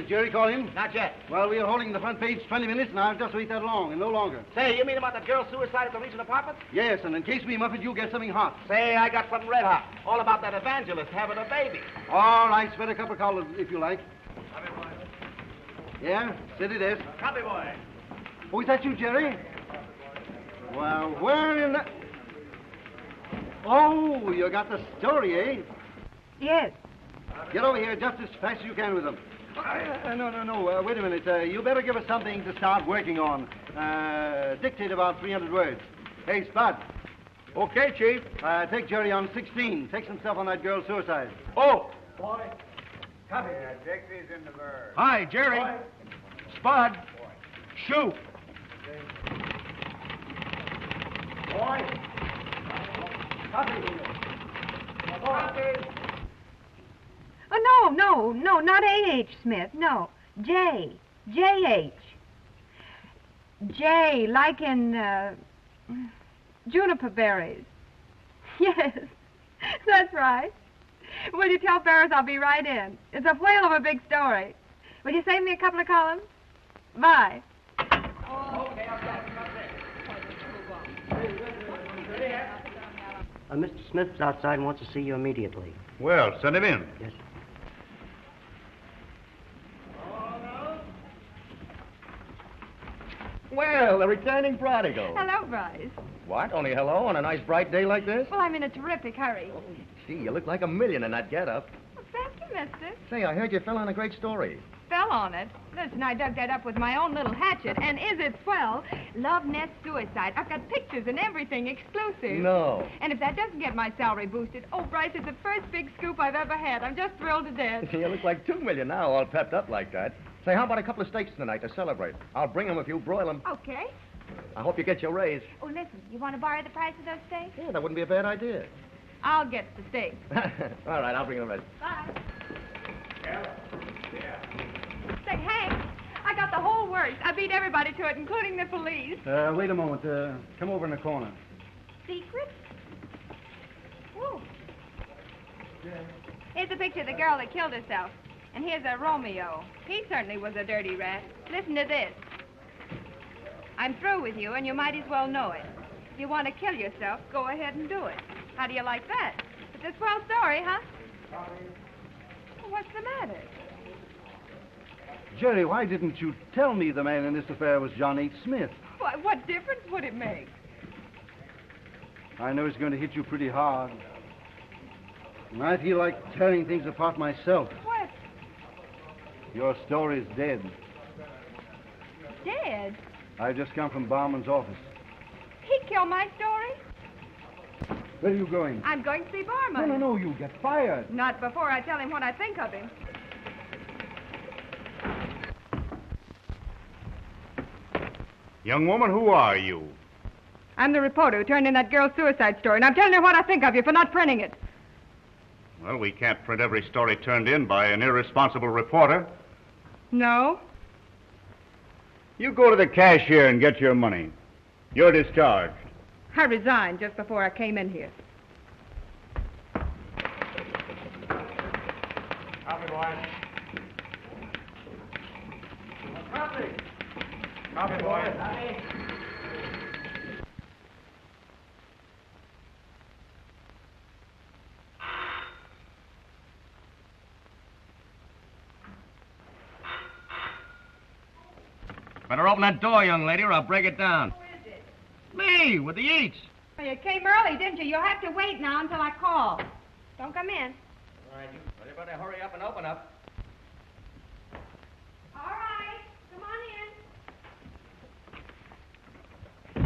Did Jerry call in? Not yet. Well, we are holding the front page 20 minutes, and I'll just wait that long, and no longer. Say, you mean about that girl's suicide at the Regent Apartments? Yes, and in case we muff it, you get something hot. Say, I got something red hot. All about that evangelist having a baby. All right, spread a couple of colors if you like. Copy, boy. Yeah, city desk. Copy, boy. Oh, is that you, Jerry? Well, where in the... Oh, you got the story, eh? Yes. Get over here just as fast as you can with them. No. Wait a minute. You better give us something to start working on. Dictate about 300 words. Hey, Spud. Okay, Chief. Take Jerry on 16. Take some stuff on that girl's suicide. Oh! Boy. Copy. Take these in the bird. Hi, Jerry. Boy. Spud. Shoot. Boy. Copy. Copy. Oh, no, not A.H. Smith. No, J. J.H. J, like in, juniper berries. Yes, that's right. Will you tell Ferris I'll be right in? It's a whale of a big story. Will you save me a couple of columns? Bye. Mr. Smith's outside and wants to see you immediately. Well, send him in. Yes. Well, the returning prodigal. Hello, Bryce. What? Only hello on a nice bright day like this? Well, I'm in a terrific hurry. Gee, you look like a million in that getup. Well, thank you, mister. Say, I heard you fell on a great story. Fell on it. Listen, I dug that up with my own little hatchet, and is it swell? Love nest suicide. I've got pictures and everything, exclusive. No. And if that doesn't get my salary boosted, oh, Bryce, it's the first big scoop I've ever had. I'm just thrilled to death. You look like 2 million now, all pepped up like that. Say, how about a couple of steaks tonight to celebrate? I'll bring them if you broil them. Okay. I hope you get your raise. Oh, listen, you want to borrow the price of those steaks? Yeah, that wouldn't be a bad idea. I'll get the steaks. All right, I'll bring them in. Bye. Say, Hank, I got the whole works. I beat everybody to it, including the police. Wait a moment. Come over in the corner. Secret? Whoa. Here's a picture of the girl that killed herself. And here's a Romeo. He certainly was a dirty rat. Listen to this. I'm through with you, and you might as well know it. If you want to kill yourself, go ahead and do it. How do you like that? It's a swell story, huh? Well, what's the matter? Jerry, why didn't you tell me the man in this affair was John H. Smith? Why, what difference would it make? I know it's going to hit you pretty hard. And I feel like tearing things apart myself. What? Your story's dead. Dead? I just come from Barman's office. He killed my story? Where are you going? I'm going to see Barman. No, you'll get fired. Not before I tell him what I think of him. Young woman, who are you? I'm the reporter who turned in that girl's suicide story, and I'm telling you what I think of you for not printing it. Well, we can't print every story turned in by an irresponsible reporter. No? You go to the cashier and get your money. You're discharged. I resigned just before I came in here. Copy, boy. Copy. Copy, boy. Better open that door, young lady, or I'll break it down. Who is it? Me, with the eats. Well, you came early, didn't you? You'll have to wait now until I call. Don't come in. All right, you better hurry up and open up. All right. Come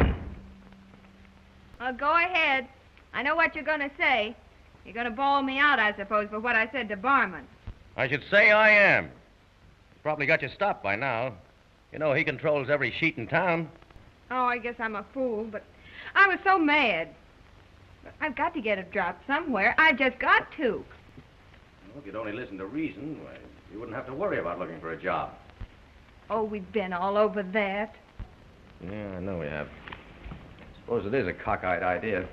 on in. Well, go ahead. I know what you're going to say. You're going to bawl me out, I suppose, for what I said to Barman. I should say I am. Probably got you stopped by now. You know, he controls every sheet in town. Oh, I guess I'm a fool, but I was so mad. I've got to get a drop somewhere. I've just got to. Well, if you'd only listen to reason, why, you wouldn't have to worry about looking for a job. Oh, we've been all over that. Yeah, I know we have. Suppose it is a cockeyed idea.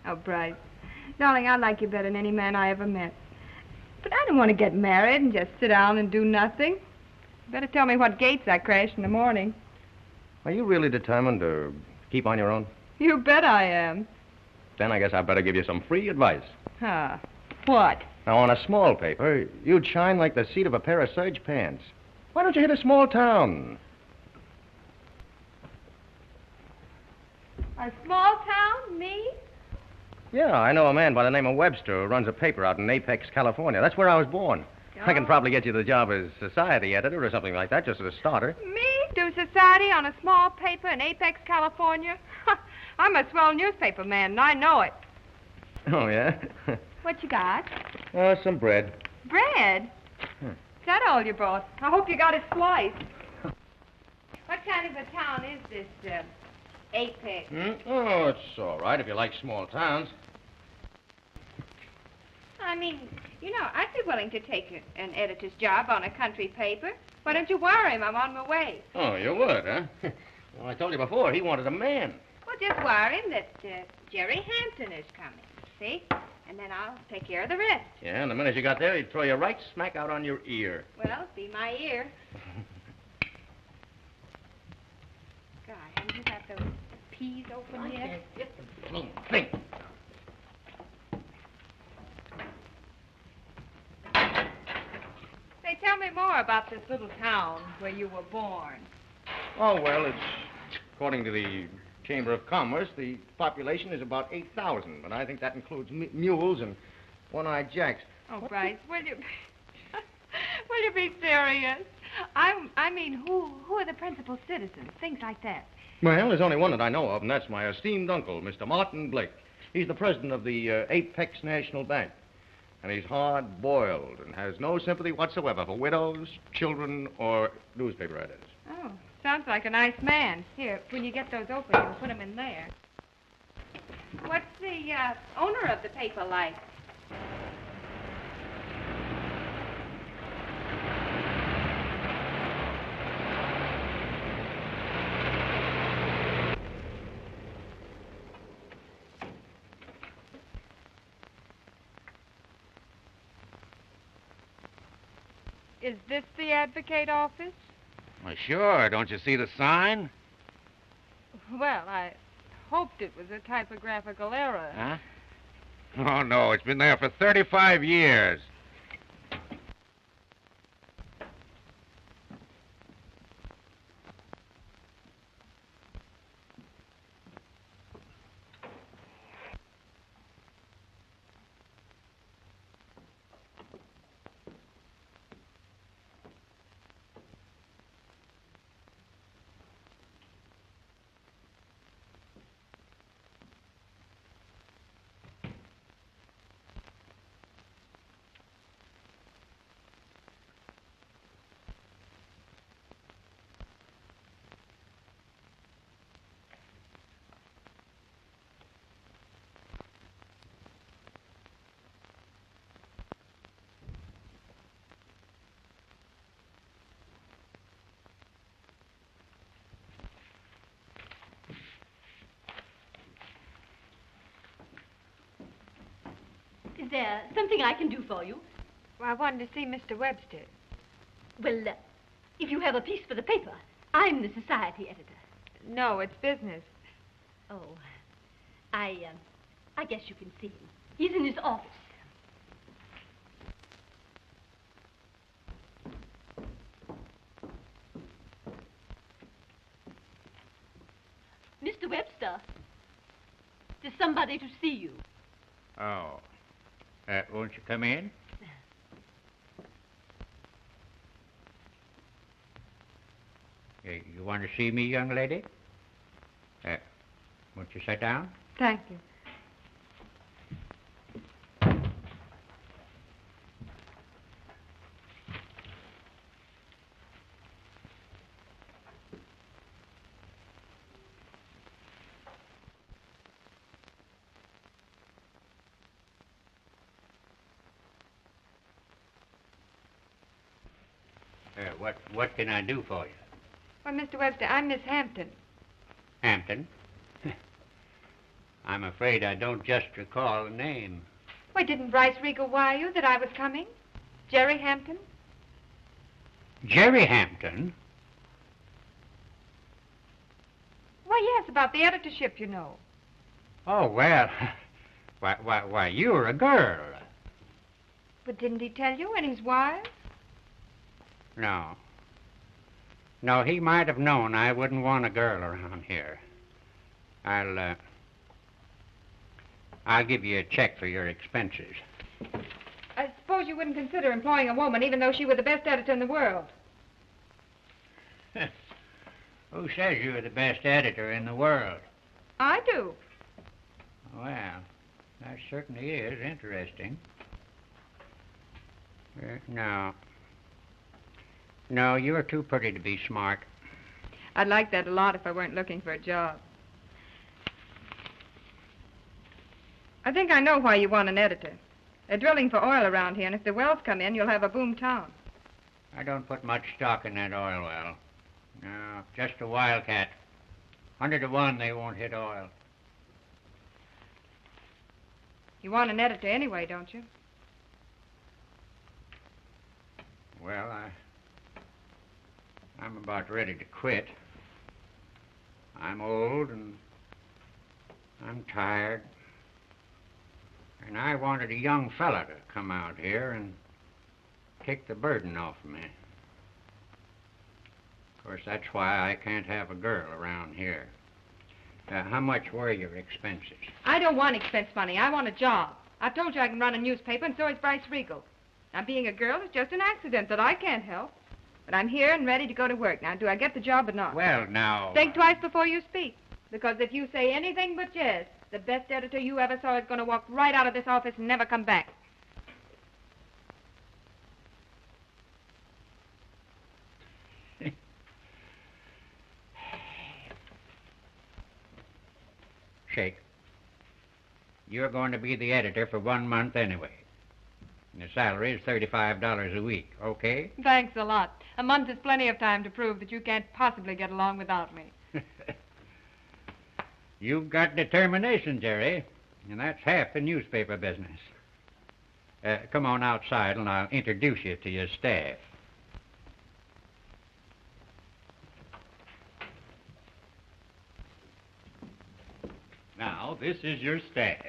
Oh, Bryce. Darling, I like you better than any man I ever met. But I don't want to get married and just sit down and do nothing. You better tell me what gates I crash in the morning. Are you really determined to keep on your own? You bet I am. Then I guess I better give you some free advice. Huh. What? Now, on a small paper, you'd shine like the seat of a pair of serge pants. Why don't you hit a small town? A small town? Me? Yeah, I know a man by the name of Webster who runs a paper out in Apex, California. That's where I was born. I can probably get you the job as society editor or something like that, just as a starter. Me? Do society on a small paper in Apex, California? I'm a swell newspaper man, and I know it. Oh, yeah? What you got? Some bread. Bread? Is that all you brought? I hope you got it sliced. What kind of a town is this, Apex? Oh, it's all right if you like small towns. I mean, you know, I'd be willing to take an editor's job on a country paper. Why don't you wire him? I'm on my way. Oh, you would, huh? Well, I told you before, he wanted a man. Well, just wire him that Jerry Hampden is coming, see? And then I'll take care of the rest. Yeah, and the minute you got there, he'd throw you right smack out on your ear. Well, be my ear. God, haven't you got those peas open yet? Think. Say, tell me more about this little town where you were born. Oh, well, it's according to the Chamber of Commerce, the population is about 8,000, but I think that includes mules and one-eyed jacks. Oh, Bryce, will you... will you be serious? I mean, who are the principal citizens? Things like that. Well, there's only one that I know of, and that's my esteemed uncle, Mr. Martin Blake. He's the president of the Apex National Bank. And he's hard-boiled and has no sympathy whatsoever for widows, children, or newspaper editors. Oh, sounds like a nice man. Here, when you get those open, you'll put them in there. What's the owner of the paper like? Is this the advocate office? Well, sure. Don't you see the sign? Well, I hoped it was a typographical error. Huh? Oh, no. It's been there for 35 years. Is there something I can do for you? Well, I wanted to see Mr. Webster. Well, if you have a piece for the paper, I'm the society editor. No, it's business. Oh, I guess you can see him. He's in his office. Mr. Webster, there's somebody to see you. Oh. Won't you come in? You want to see me, young lady? Won't you sit down? Thank you. What can I do for you? Well, Mr. Webster, I'm Miss Hampton. Hampton? I'm afraid I don't just recall the name. Why, didn't Bryce Regal wire you that I was coming? Jerry Hampden? Jerry Hampden? Why, yes, about the editorship, you know. Oh, well, why, you're a girl. But didn't he tell you and he's wise? No. No, he might have known I wouldn't want a girl around here. I'll give you a check for your expenses. I suppose you wouldn't consider employing a woman even though she were the best editor in the world. Who says you're the best editor in the world? I do. Well, that certainly is interesting. No. No, you're too pretty to be smart. I'd like that a lot if I weren't looking for a job. I think I know why you want an editor. They're drilling for oil around here, and if the wells come in, you'll have a boom town. I don't put much stock in that oil well. No, just a wildcat. 100 to 1 they won't hit oil. You want an editor anyway, don't you? Well, I'm about ready to quit. I'm old and I'm tired. And I wanted a young fella to come out here and take the burden off of me. Of course, that's why I can't have a girl around here. How much were your expenses? I don't want expense money. I want a job. I've told you I can run a newspaper, and so is Bryce Regal. Now, being a girl is just an accident that I can't help. But I'm here and ready to go to work. Now, do I get the job or not? Well, now... Think twice before you speak. Because if you say anything but yes, the best editor you ever saw is going to walk right out of this office and never come back. Shake. You're going to be the editor for 1 month anyway. And the salary is $35 a week, okay? Thanks a lot. A month is plenty of time to prove that you can't possibly get along without me. You've got determination, Jerry, and that's half the newspaper business. Come on outside and I'll introduce you to your staff. Now, this is your staff.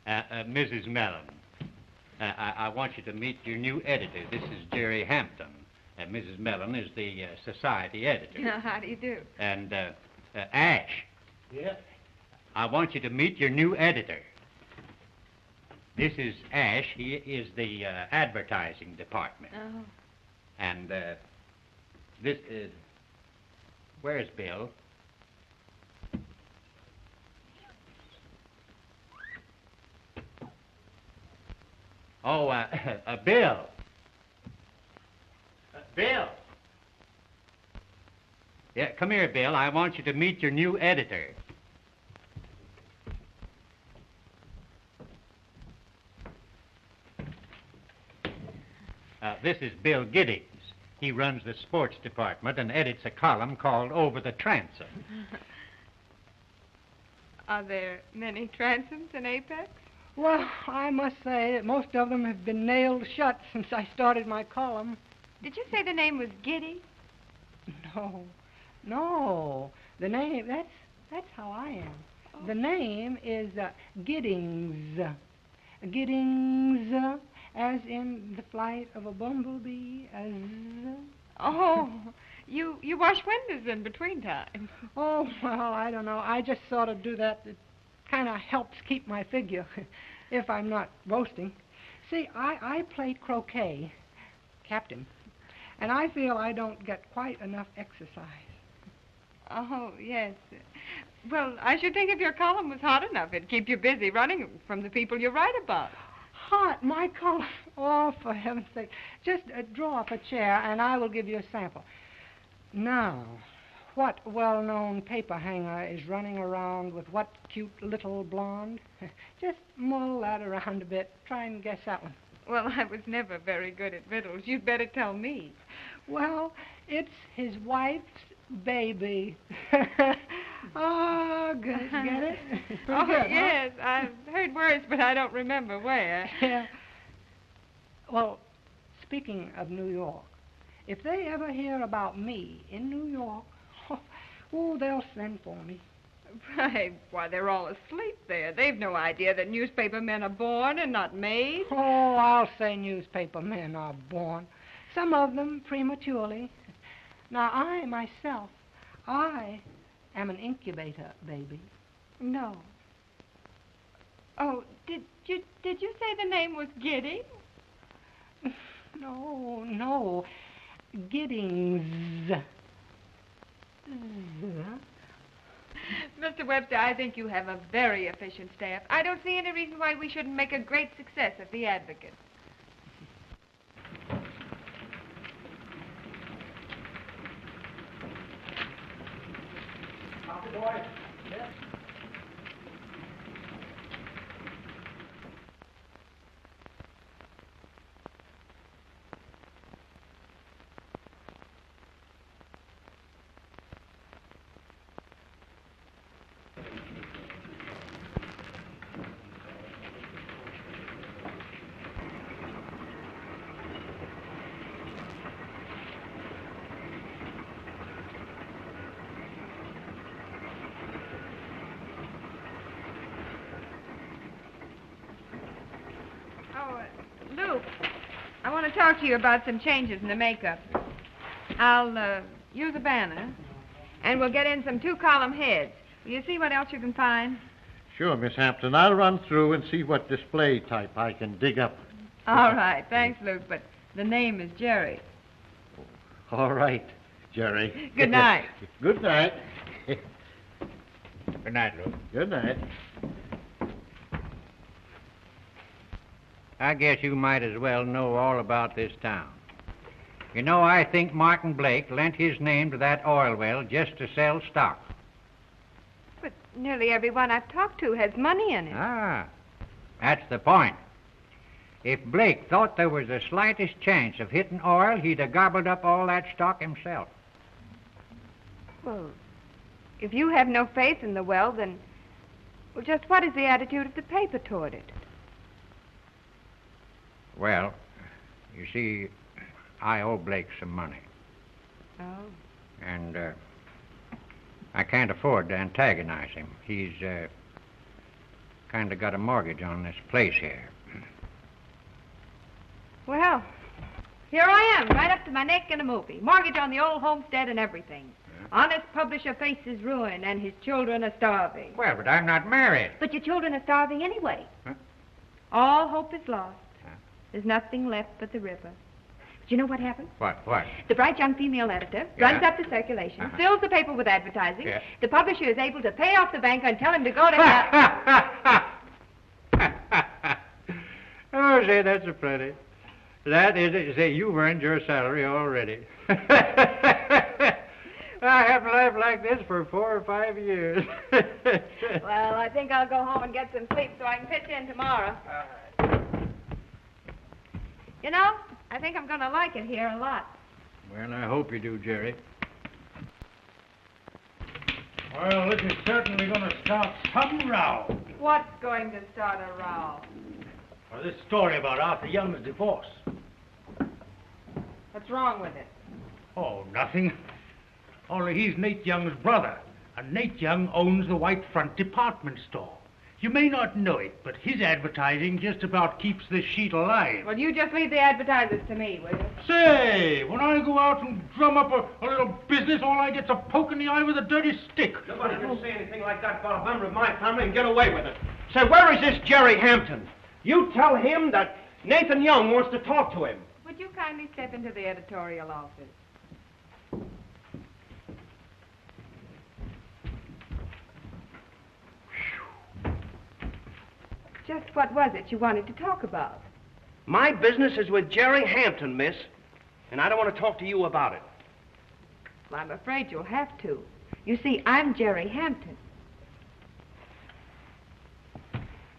Mrs. Mellon. I want you to meet your new editor. This is Jerry Hampden. Mrs. Mellon is the society editor. How do you do? And Ash. Yeah? I want you to meet your new editor. This is Ash. He is the advertising department. Oh. And this is... Where's Bill? Oh, Bill. Bill. Yeah, come here, Bill. I want you to meet your new editor. This is Bill Giddings. He runs the sports department and edits a column called Over the Transom. Are there many transoms in Apex? Well, I must say that most of them have been nailed shut since I started my column. Did you say the name was Giddy? No. The name, that's how I am. Oh. The name is Giddings. Giddings, as in the flight of a bumblebee, as... Oh, you wash windows in between times. Oh, well, I don't know. I just sort of do that. It kind of helps keep my figure if I'm not roasting. See, I played croquet, captain, and I feel I don't get quite enough exercise. Oh, yes. Well, I should think if your column was hot enough, it'd keep you busy running from the people you write about. Hot? My column? Oh, for heaven's sake. Just draw up a chair, and I will give you a sample. Now, what well-known paper hanger is running around with what cute little blonde? Just mull that around a bit. Try and guess that one. Well, I was never very good at riddles. You'd better tell me. Well, it's his wife's baby. Oh, good. Get it? Oh, good, yes. Huh? I've heard words, but I don't remember where. Yeah. Well, speaking of New York, if they ever hear about me in New York, oh, they'll send for me. Right. Why, they're all asleep there. They've no idea that newspaper men are born and not made. Oh, I'll say newspaper men are born. Some of them prematurely. Now, I, myself, I am an incubator baby. No. Oh, did you say the name was Giddy? No. Giddings. Mr. Webster, I think you have a very efficient staff. I don't see any reason why we shouldn't make a great success of the Advocate. Copy, boy. Yes. Luke, I want to talk to you about some changes in the makeup. I'll use a banner, and we'll get in some two-column heads. Will you see what else you can find? Sure, Miss Hampton. I'll run through and see what display type I can dig up. All right. Thanks, Luke, but the name is Jerry. All right, Jerry. Good night. Good night. Good night, Luke. Good night. I guess you might as well know all about this town. You know, I think Martin Blake lent his name to that oil well just to sell stock. But nearly everyone I've talked to has money in it. Ah, that's the point. If Blake thought there was the slightest chance of hitting oil, he'd have gobbled up all that stock himself. Well, if you have no faith in the well, then... Well, just what is the attitude of the paper toward it? Well, you see, I owe Blake some money. Oh. And I can't afford to antagonize him. He's kind of got a mortgage on this place here. Well, here I am, right up to my neck in a movie. Mortgage on the old homestead and everything. Yeah. Honest publisher faces ruin, and his children are starving. Well, but I'm not married. But your children are starving anyway. Huh? All hope is lost. There's nothing left but the river. Do you know what happened? What? The bright young female editor runs up the circulation, fills the paper with advertising. Yeah. The publisher is able to pay off the banker and tell him to go to hell. Oh, say, that's a plenty. That is it. Say, you've earned your salary already. I haven't laughed like this for 4 or 5 years. Well, I think I'll go home and get some sleep so I can pitch in tomorrow. You know, I think I'm going to like it here a lot. Well, I hope you do, Jerry. Well, this is certainly going to start some row. What's going to start a row? Well, this story about Arthur Young's divorce. What's wrong with it? Oh, nothing. Only he's Nate Young's brother, and Nate Young owns the White Front department store. You may not know it, but his advertising just about keeps this sheet alive. Well, you just leave the advertisers to me, will you? Say, when I go out and drum up a little business, all I get's a poke in the eye with a dirty stick. Nobody can say anything like that about a member of my family and get away with it. Say, where is this Jerry Hampton? You tell him that Nathan Young wants to talk to him. Would you kindly step into the editorial office? Just what was it you wanted to talk about? My business is with Jerry Hampton, miss, and I don't want to talk to you about it. Well, I'm afraid you'll have to. You see, I'm Jerry Hampton.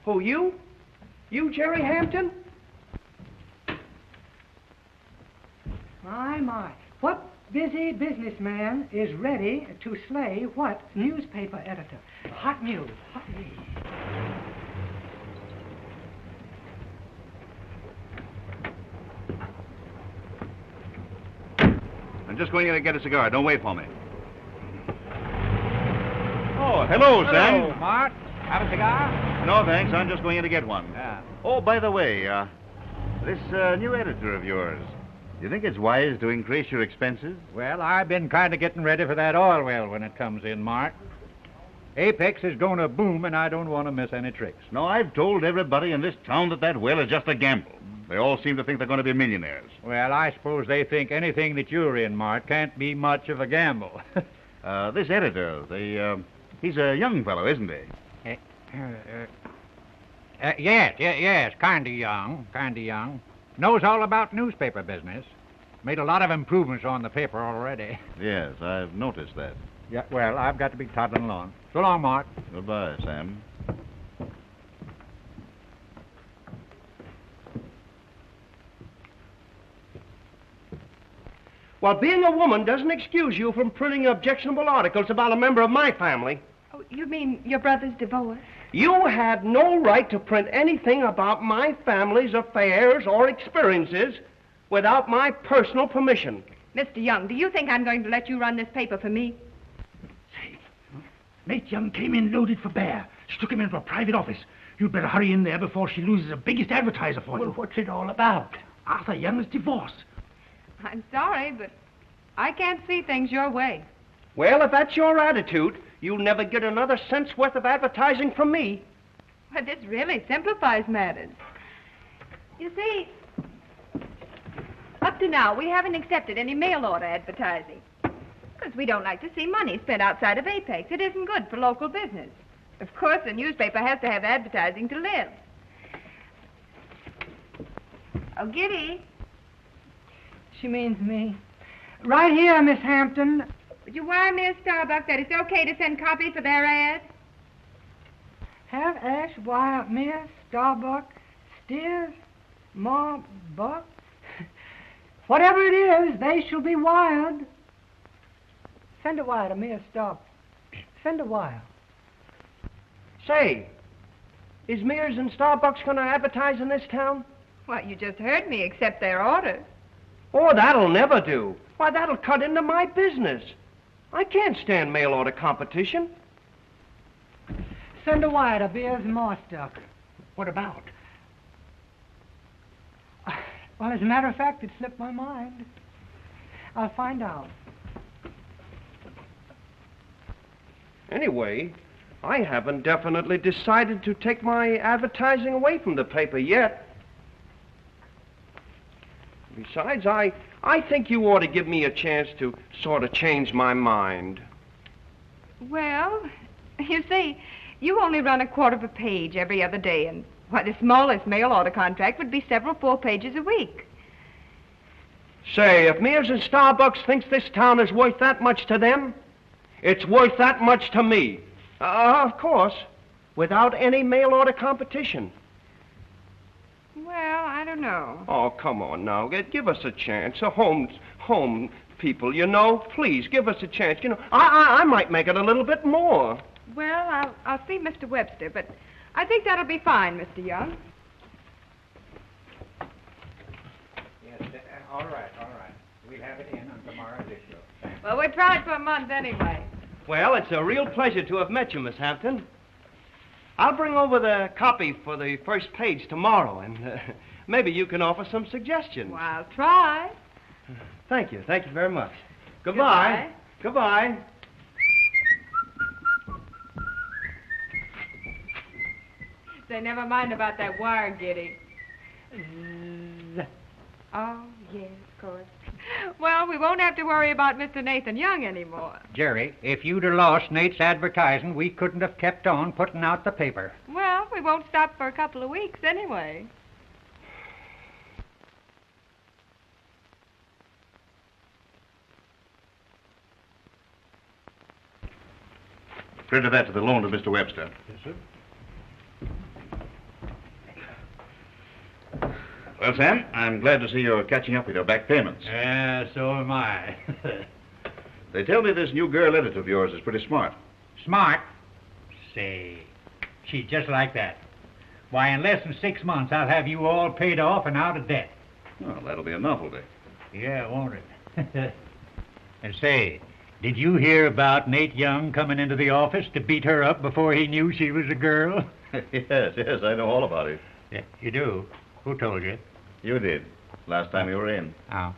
Who, you? You, Jerry Hampton? My. What busy businessman is ready to slay what newspaper editor? Hot news. I'm just going in to get a cigar. Don't wait for me. Oh, hello, Sam. Hello, Mart. Have a cigar? No, thanks. I'm just going in to get one. Yeah. Oh, by the way, this new editor of yours, you think it's wise to increase your expenses? Well, I've been kind of getting ready for that oil well when it comes in, Mart. Apex is going to boom, and I don't want to miss any tricks. No, I've told everybody in this town that well is just a gamble. They all seem to think they're going to be millionaires. Well, I suppose they think anything that you're in, Mart, can't be much of a gamble. This editor, he's a young fellow, isn't he? Yes, kind of young. Knows all about newspaper business. Made a lot of improvements on the paper already. Yes, I've noticed that. Yeah, well, I've got to be toddling along. So long, Mart. Goodbye, Sam. Well, being a woman doesn't excuse you from printing objectionable articles about a member of my family. Oh, you mean your brother's divorce? You had no right to print anything about my family's affairs or experiences without my personal permission. Mr. Young, do you think I'm going to let you run this paper for me? Say, Nate Young came in loaded for bear. She took him into a private office. You'd better hurry in there before she loses the biggest advertiser for you. Well, what's it all about? Arthur Young's divorce. I'm sorry, but I can't see things your way. Well, if that's your attitude, you'll never get another cent's worth of advertising from me. Well, this really simplifies matters. You see, up to now, we haven't accepted any mail order advertising. Because we don't like to see money spent outside of Apex. It isn't good for local business. Of course, the newspaper has to have advertising to live. Oh, Giddy. She means me. Right here, Miss Hampton. Would you wire me a Starbucks that it's okay to send copy for their ad? Have Ash wire Miss Starbuck, Steers, Ma, Buck. Whatever it is, they shall be wired. Send a wire to Miss Starbuck. Send a wire. Say, is Mears and Starbucks going to advertise in this town? Well, you just heard me accept their orders. Oh, that'll never do. Why, that'll cut into my business. I can't stand mail order competition. Send a wire to Beers Mostock. What about? Well, as a matter of fact, it slipped my mind. I'll find out. Anyway, I haven't definitely decided to take my advertising away from the paper yet. Besides, I think you ought to give me a chance to sort of change my mind. Well, you see, you only run a quarter of a page every other day, and why, the smallest mail order contract would be several full pages a week. Say, if Mears and Starbucks thinks this town is worth that much to them, it's worth that much to me. Of course, without any mail order competition. Well, I don't know. Oh, come on now. Give us a chance. A home people, you know. Please, give us a chance. You know, I might make it a little bit more. Well, I'll see Mr. Webster, but I think that'll be fine, Mr. Young. Yes, all right. We'll have it in on tomorrow's issue. Well, we tried for a month anyway. Well, it's a real pleasure to have met you, Miss Hampton. I'll bring over the copy for the first page tomorrow, and maybe you can offer some suggestions. Well, I'll try. Thank you very much. Goodbye. Goodbye. Say, never mind about that wire, Giddy. Oh, yes, of course. Well, we won't have to worry about Mr. Nathan Young anymore. Jerry, if you'd have lost Nate's advertising, we couldn't have kept on putting out the paper. Well, we won't stop for a couple of weeks anyway. Credit that to the loan to Mr. Webster. Yes, sir. Well, Sam, I'm glad to see you're catching up with your back payments. Yeah, so am I. They tell me this new girl editor of yours is pretty smart. Smart? Say, she's just like that. Why, in less than 6 months, I'll have you all paid off and out of debt. Well, that'll be a novelty. Yeah, won't it? And say, did you hear about Nate Young coming into the office to beat her up before he knew she was a girl? Yes, I know all about it. Yeah, you do? Who told you? You did, last time you were in. Oh.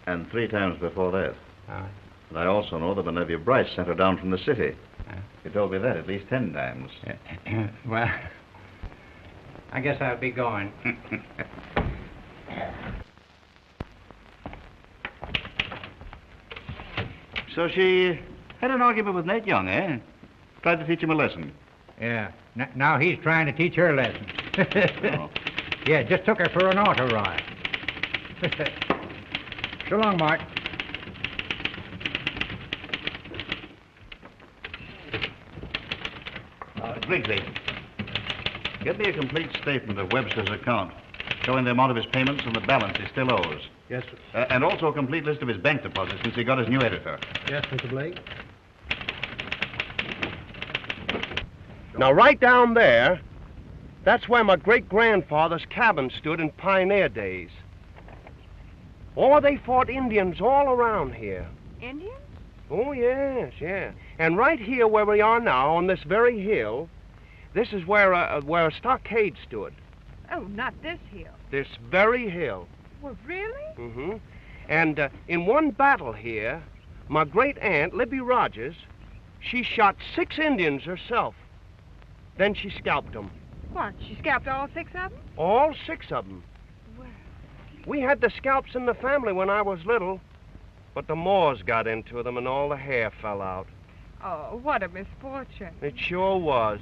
And 3 times before that. Oh. And I also know that my nephew Bryce sent her down from the city. Oh. He told me that at least 10 times. Well, I guess I'll be going. So she had an argument with Nate Young, eh? Tried to teach him a lesson. Yeah. Now he's trying to teach her a lesson. Oh. Yeah, just took her for an auto ride. So long, Mart. Griggsy, get me a complete statement of Webster's account, showing the amount of his payments and the balance he still owes. Yes, sir. And also a complete list of his bank deposits since he got his new editor. Yes, Mr. Blake. Now, right down there, that's where my great-grandfather's cabin stood in pioneer days. Oh, they fought Indians all around here. Indians? Oh, yes, yeah. And right here where we are now, on this very hill, this is where a stockade stood. Oh, not this hill. This very hill. Well, really? Mm-hmm. And in one battle here, my great-aunt, Libby Rogers, she shot 6 Indians herself. Then she scalped them. What, she scalped all 6 of them? All 6 of them. Well. We had the scalps in the family when I was little, but the Moors got into them and all the hair fell out. Oh, what a misfortune. It sure was.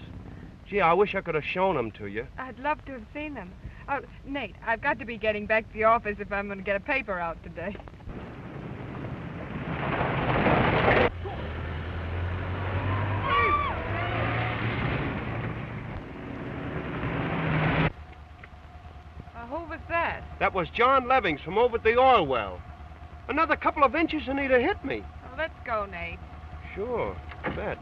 Gee, I wish I could have shown them to you. I'd love to have seen them. Oh, Nate, I've got to be getting back to the office if I'm going to get a paper out today. Who was that? That was John Levings from over at the oil well. Another couple of inches and he'd have hit me. Well, let's go, Nate. Sure, bet.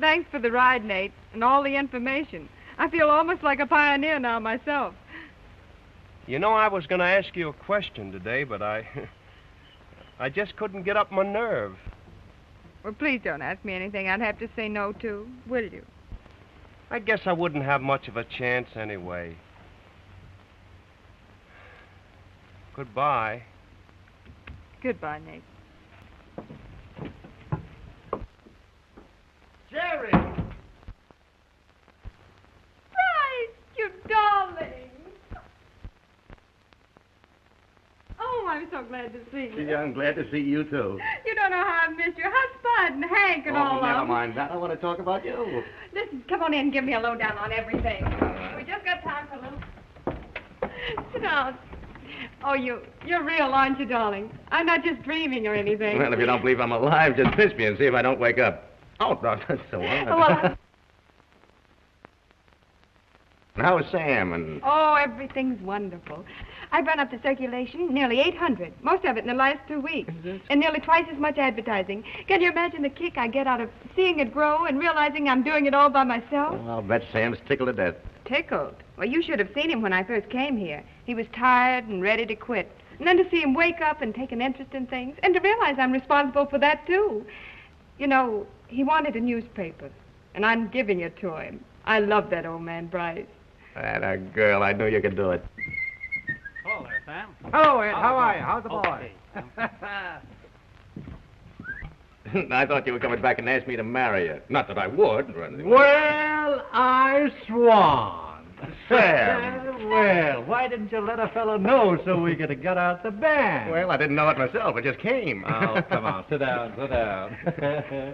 Thanks for the ride, Nate, and all the information. I feel almost like a pioneer now myself. You know, I was going to ask you a question today, but I just couldn't get up my nerve. Well, please don't ask me anything I'd have to say no to, will you? I guess I wouldn't have much of a chance anyway. Goodbye. Goodbye, Nate. Jerry! Bryce, you darling! Oh, I'm so glad to see you. Yeah, I'm glad to see you, too. You don't know how I missed you. How Spud and Hank and all of never them. mind that. I want to talk about you. Listen, come on in and give me a lowdown on everything. We just got time for a little... Sit down. Oh, you're real, aren't you, darling? I'm not just dreaming or anything. Well, if you don't believe I'm alive, just pinch me and see if I don't wake up. Oh, no, that's so all right. Well, How's Sam and... Oh, everything's wonderful. I've run up the circulation, nearly 800, most of it in the last 2 weeks, and nearly twice as much advertising. Can you imagine the kick I get out of seeing it grow and realizing I'm doing it all by myself? Oh, I'll bet Sam's tickled to death. Tickled? Well, you should have seen him when I first came here. He was tired and ready to quit. And then to see him wake up and take an interest in things, and to realize I'm responsible for that, too. You know, he wanted a newspaper, and I'm giving it to him. I love that old man, Bryce. That a girl. I knew you could do it. Hello there, Sam. Hello, Ed. How are you? How's the boy? I thought you were coming back and asked me to marry you. Not that I would or anything. Well, I swan. Sam. Well, why didn't you let a fellow know so we could have got out the band? Well, I didn't know it myself. It just came. Oh, come on. Sit down, sit down.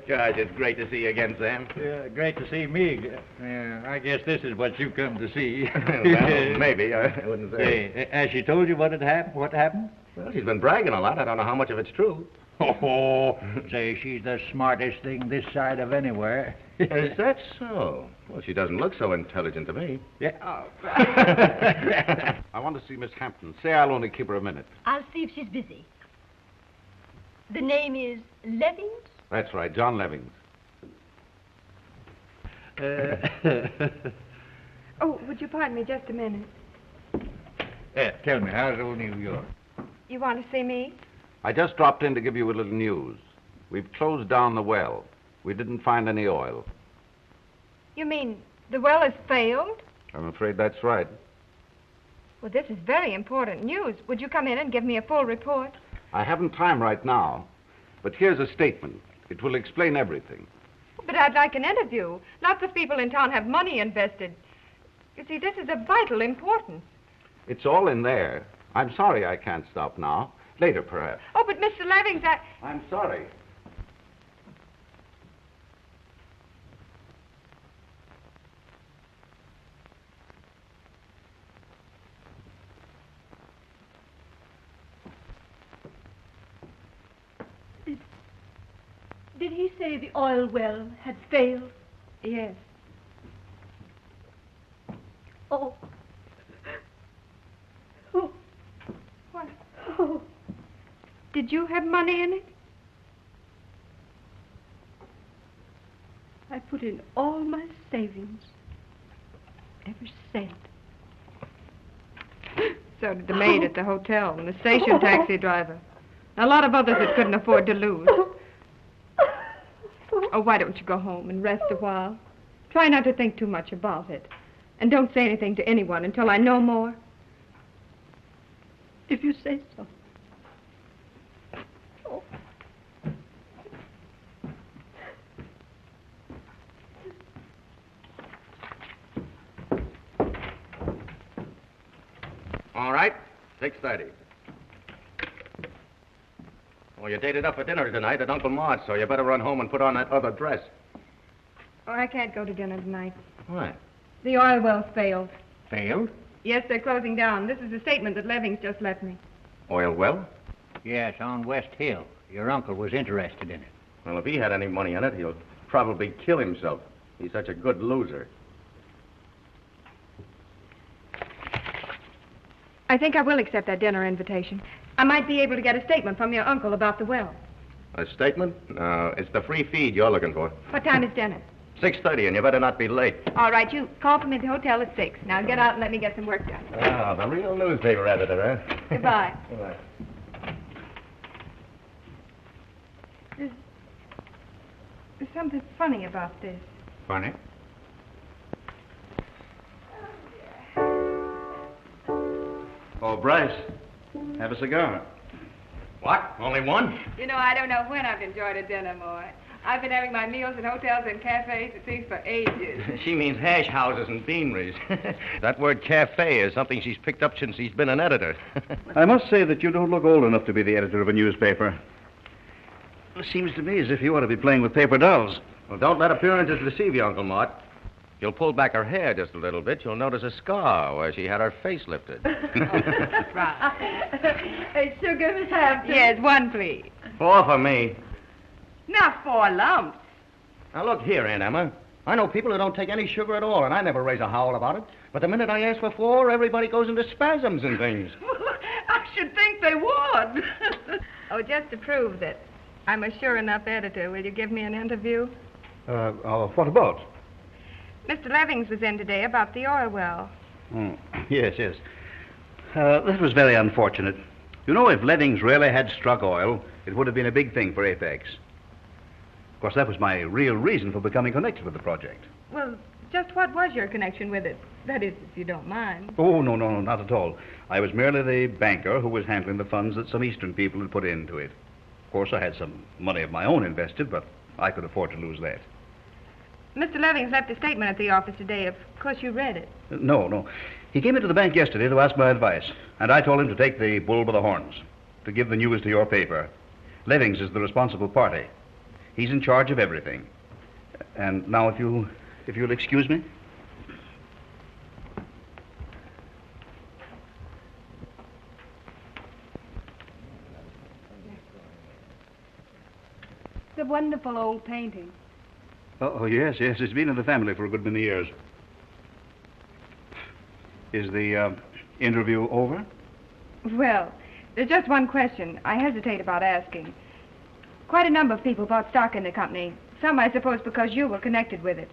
Gosh, it's great to see you again, Sam. Yeah, great to see me again. Yeah, I guess this is what you come to see. Well, maybe. I wouldn't say. Hey, has she told you what had happened? What happened? Well, she's been bragging a lot. I don't know how much of it's true. Oh, say, she's the smartest thing this side of anywhere. Is that so? Well, she doesn't look so intelligent to me. Yeah. I want to see Miss Hampton. Say I'll only keep her a minute. I'll see if she's busy. The name is Levings? That's right, John Levings. Oh, would you pardon me just a minute? Yeah, tell me, how's old New York? You want to see me? I just dropped in to give you a little news. We've closed down the well. We didn't find any oil. You mean the well has failed? I'm afraid that's right. Well, this is very important news. Would you come in and give me a full report? I haven't time right now, but here's a statement. It will explain everything. But I'd like an interview. Lots of people in town have money invested. You see, this is of vital importance. It's all in there. I'm sorry I can't stop now. Later, perhaps. Oh, but Mr. Levings, I'm sorry. Did he say the oil well had failed? Yes. Oh. Oh. What? Oh. Did you have money in it? I put in all my savings. Every cent. So did the maid at the hotel and the station taxi driver. A lot of others that couldn't afford to lose. Oh, why don't you go home and rest a while? Try not to think too much about it. And don't say anything to anyone until I know more. If you say so. Oh. All right, 6:30. Well, you dated up for dinner tonight at Uncle Maud's, so you better run home and put on that other dress. Oh, I can't go to dinner tonight. Why? The oil well failed. Failed? Yes, they're closing down. This is the statement that Levings just left me. Oil well? Yes, on West Hill. Your uncle was interested in it. Well, if he had any money in it, he'll probably kill himself. He's such a good loser. I think I will accept that dinner invitation. I might be able to get a statement from your uncle about the well. A statement? No, it's the free feed you're looking for. What time is dinner? 6:30, and you better not be late. All right, you call for me at the hotel at 6. Now get out and let me get some work done. Ah, the real newspaper editor, huh? Goodbye. Goodbye. There's something funny about this. Funny? Oh, Bryce, have a cigar. What? Only one? You know, I don't know when I've enjoyed a dinner more. I've been having my meals at hotels and cafes, it seems, for ages. She means hash houses and beaneries. That word cafe is something she's picked up since she's been an editor. I must say that you don't look old enough to be the editor of a newspaper. It seems to me as if you ought to be playing with paper dolls. Well, don't let appearances deceive you, Uncle Mort. If you'll pull back her hair just a little bit, you'll notice a scar where she had her face lifted. Sugar, Miss Hampton? Yes, one, please. 4 for me. Not 4 lumps. Now, look here, Aunt Emma. I know people who don't take any sugar at all, and I never raise a howl about it. But the minute I ask for 4, everybody goes into spasms and things. I should think they would. Oh, just to prove that I'm a sure enough editor, will you give me an interview? What about? Mr. Levings was in today about the oil well. Yes. That was very unfortunate. You know, if Levings really had struck oil, it would have been a big thing for Apex. Of course, that was my real reason for becoming connected with the project. Well, just what was your connection with it? That is, if you don't mind. Oh, no, not at all. I was merely the banker who was handling the funds that some Eastern people had put into it. Of course, I had some money of my own invested, but I could afford to lose that. Mr. Levings left a statement at the office today. Of course, you read it. No. He came into the bank yesterday to ask my advice, and I told him to take the bull by the horns, to give the news to your paper. Levings is the responsible party. He's in charge of everything. And now, if you'll excuse me. It's a wonderful old painting. Oh, yes. It's been in the family for a good many years. Is the interview over? Well, there's just one question I hesitate about asking. Quite a number of people bought stock in the company. Some, I suppose, because you were connected with it.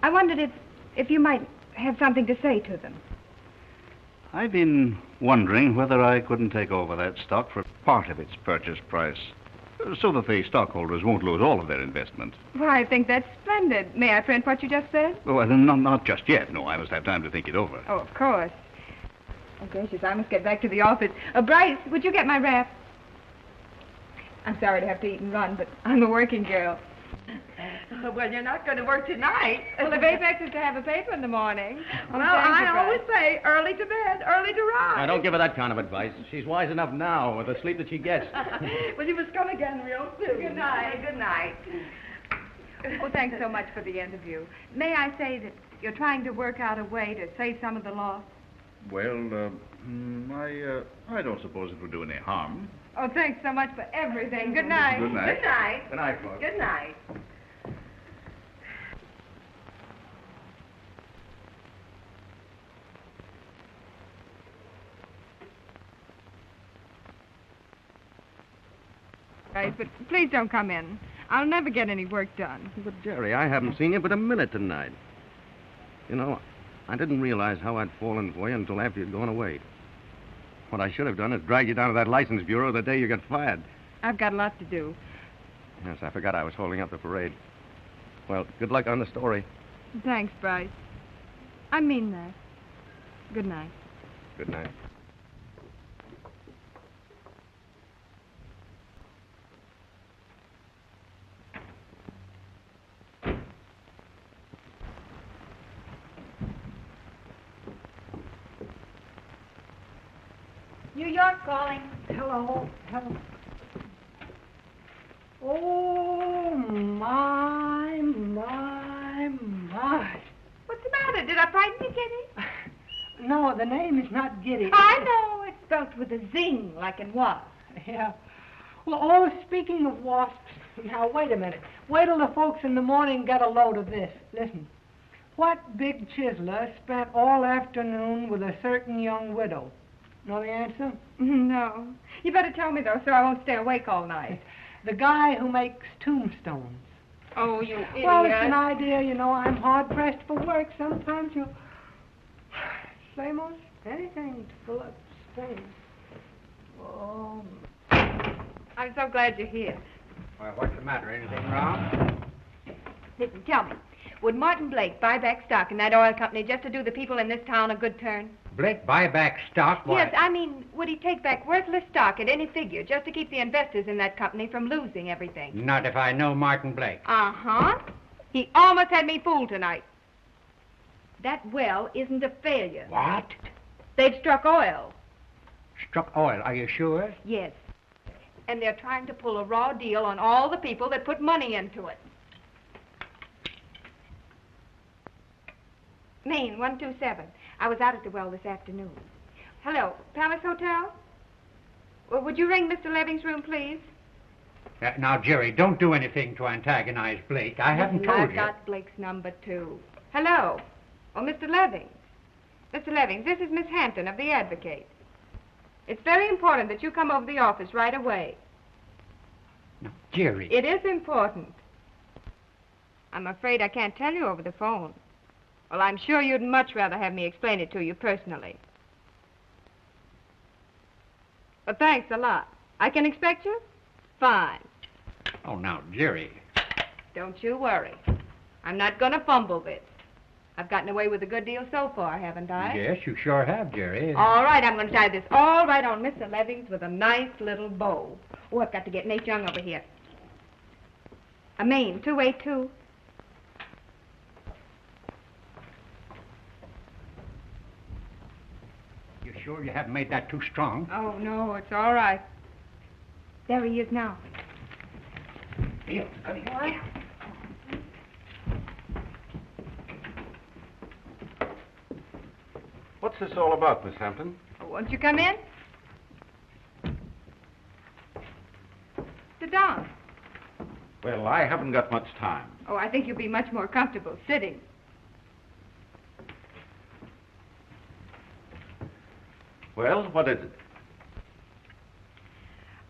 I wondered if you might have something to say to them. I've been wondering whether I couldn't take over that stock for part of its purchase price, so that the stockholders won't lose all of their investment. Why, I think that's splendid. May I print what you just said? Well, not just yet. No, I must have time to think it over. Oh, of course. Oh, gracious, I must get back to the office. Bryce, would you get my wrap? I'm sorry to have to eat and run, but I'm a working girl. Well, you're not going to work tonight. Well, if Apex is to have a paper in the morning. Well, I always say early to bed, early to rise. Now, don't give her that kind of advice. She's wise enough now with the sleep that she gets. Well, you must come again real soon. Good night. Good night. Well, thanks so much for the interview. May I say that you're trying to work out a way to save some of the loss? Well, I don't suppose it would do any harm. Oh, thanks so much for everything. Good night. Good night. Good night. Good night, folks. Good night. Right, but please don't come in. I'll never get any work done. But, Jerry, I haven't seen you but a minute tonight. You know, I didn't realize how I'd fallen for you until after you'd gone away. What I should have done is drag you down to that license bureau the day you got fired. I've got a lot to do. Yes, I forgot I was holding up the parade. Well, good luck on the story. Thanks, Bryce. I mean that. Good night. Good night. New York calling. Hello. Oh, my. What's the matter? Did I frighten you, Kitty? No, the name is not Giddy. I know. It's spelt with a zing, like in wasp. Yeah. Well, speaking of wasps, now, wait a minute. Wait till the folks in the morning get a load of this. Listen. What big chiseler spent all afternoon with a certain young widow? Know the answer? No. You better tell me, though, so I won't stay awake all night. The guy who makes tombstones. Oh, you idiot. Well, it's an idea, you know. I'm hard-pressed for work. Sometimes you say most anything to fill up space. Oh. I'm so glad you're here. Well, what's the matter? Anything wrong? Listen, tell me, would Martin Blake buy back stock in that oil company just to do the people in this town a good turn? Blake buy back stock? Why? Yes, I mean, would he take back worthless stock at any figure just to keep the investors in that company from losing everything? Not if I know Martin Blake. Uh-huh. He almost had me fooled tonight. That well isn't a failure. What? They've struck oil. Struck oil, are you sure? Yes. And they're trying to pull a raw deal on all the people that put money into it. Maine, 127. I was out at the well this afternoon. Hello, Palace Hotel? Well, would you ring Mr. Leving's room, please? Now, Jerry, don't do anything to antagonize Blake. I haven't told I've you. got Blake's number, too. Hello. Oh, Mr. Leving. Mr. Leving, this is Miss Hampton of the Advocate. It's very important that you come over to the office right away. No, Jerry. It is important. I'm afraid I can't tell you over the phone. Well, I'm sure you'd much rather have me explain it to you personally. But thanks a lot. I can expect you? Fine. Oh, now, Jerry. Don't you worry. I'm not going to fumble this. I've gotten away with a good deal so far, haven't I? Yes, you sure have, Jerry. All right, I'm going to tie this all right on Mr. Leving's with a nice little bow. Oh, I've got to get Nate Young over here. Maine, 282. You sure you haven't made that too strong? Oh, no, it's all right. There he is now. Here, come here. What? What's this all about, Miss Hampton? Oh, won't you come in? Sit down. Well, I haven't got much time. Oh, I think you'll be much more comfortable sitting. Well, what is it?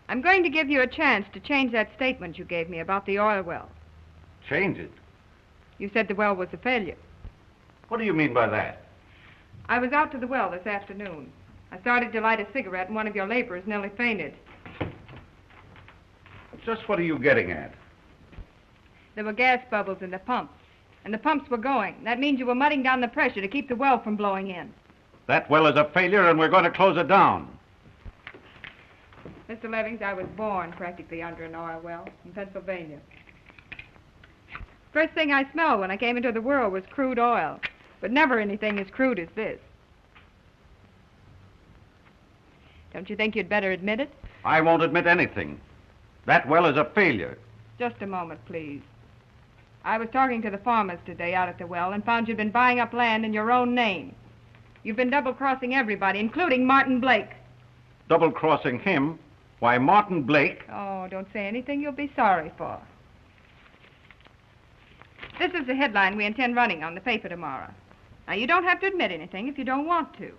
I'm going to give you a chance to change that statement you gave me about the oil well. Change it. You said the well was a failure. What do you mean by that? I was out to the well this afternoon. I started to light a cigarette, and one of your laborers nearly fainted. Just what are you getting at? There were gas bubbles in the pumps, and the pumps were going. That means you were mudding down the pressure to keep the well from blowing in. That well is a failure, and we're going to close it down. Mr. Levings, I was born practically under an oil well in Pennsylvania. First thing I smelled when I came into the world was crude oil, but never anything as crude as this. Don't you think you'd better admit it? I won't admit anything. That well is a failure. Just a moment, please. I was talking to the farmers today out at the well and found you'd been buying up land in your own name. You've been double-crossing everybody, including Martin Blake. Double-crossing him? Why, Martin Blake? Oh, don't say anything you'll be sorry for. This is the headline we intend running on the paper tomorrow. Now, you don't have to admit anything if you don't want to.